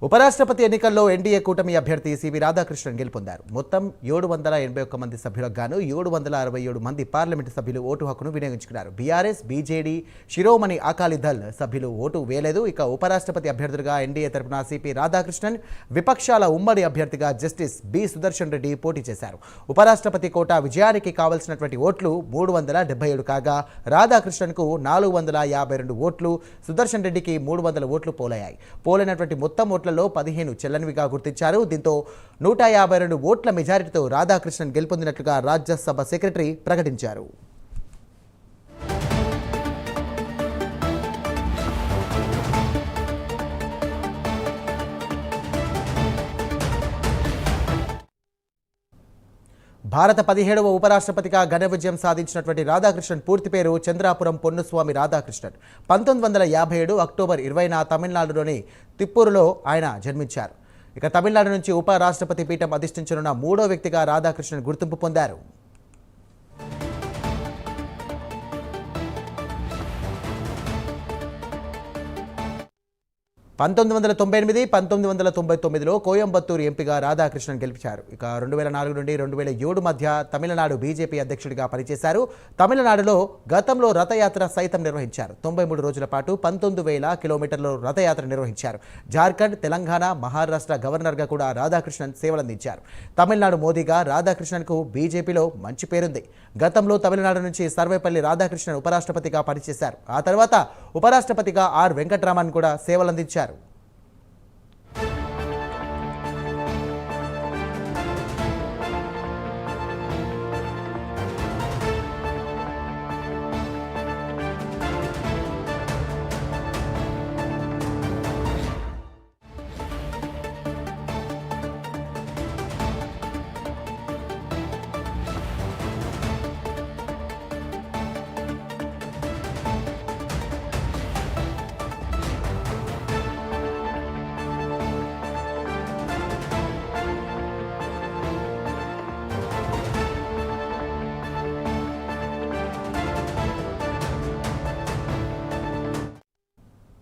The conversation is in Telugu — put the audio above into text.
ఉపరాష్ట్రపతి ఎన్నికల్లో ఎన్డీఏ కూటమి అభ్యర్థి సివి రాధాకృష్ణన్ గెలుపొందారు. మొత్తం 781 మంది సభ్యులకు గాను 767 మంది పార్లమెంటు సభ్యులు ఓటు హక్కును వినియోగించుకున్నారు. బీఆర్ఎస్, బీజేడీ, శిరోమణి అకాలీ దళ్ సభ్యులు ఓటు వేయలేదు. ఇక ఉపరాష్ట్రపతి అభ్యర్థిగా ఎన్డీఏ తరపున సిపి రాధాకృష్ణన్, విపక్షాల ఉమ్మడి అభ్యర్థిగా జస్టిస్ బి సుదర్శన్ రెడ్డి పోటీ చేశారు. ఉపరాష్ట్రపతి కోటా విజయానికి కావాల్సినటువంటి ఓట్లు 377 కాగా రాధాకృష్ణన్కు 452 ఓట్లు, సుదర్శన్ రెడ్డికి 300 ఓట్లు పోలయ్యాయి. పోలైనటువంటి మొత్తం ఓట్లలో 15 చెల్లనివిగా గుర్తించారు. దీంతో 152 ఓట్ల మెజారిటీతో రాధాకృష్ణన్ గెలుపొందినట్లుగా రాజ్యసభ సెక్రటరీ ప్రకటించారు. భారత 17వ ఉపరాష్ట్రపతిగా ఘన విజయం సాధించినటువంటి రాధాకృష్ణన్ పూర్తి పేరు చంద్రాపురం పొన్నుస్వామి రాధాకృష్ణన్. 1957 అక్టోబర్ 20న తమిళనాడులోని తిప్పూరులో ఆయన జన్మించారు. ఇక తమిళనాడు నుంచి ఉపరాష్ట్రపతి పీఠం అధిష్ఠించనున్న 3వ వ్యక్తిగా రాధాకృష్ణన్ గుర్తింపు పొందారు. 1998, 1999లో కోయంబత్తూరు ఎంపీగా రాధాకృష్ణన్ గెలిచారు. ఇక 2004 నుండి 2007 మధ్య తమిళనాడు బీజేపీ అధ్యక్షుడిగా పనిచేశారు. తమిళనాడులో గతంలో రథయాత్ర సైతం నిర్వహించారు. 93 రోజుల పాటు 19,000 కిలోమీటర్ల రథయాత్ర నిర్వహించారు. జార్ఖండ్, తెలంగాణ, మహారాష్ట్ర గవర్నర్గా కూడా రాధాకృష్ణన్ సేవలందించారు. తమిళనాడు మోదీగా రాధాకృష్ణన్కు బీజేపీలో మంచి పేరుంది. గతంలో తమిళనాడు నుంచి సర్వేపల్లి రాధాకృష్ణన్ ఉపరాష్ట్రపతిగా పనిచేశారు. ఆ తర్వాత ఉపరాష్ట్రపతిగా ఆర్ వెంకట్రామన్ కూడా సేవలందించారు.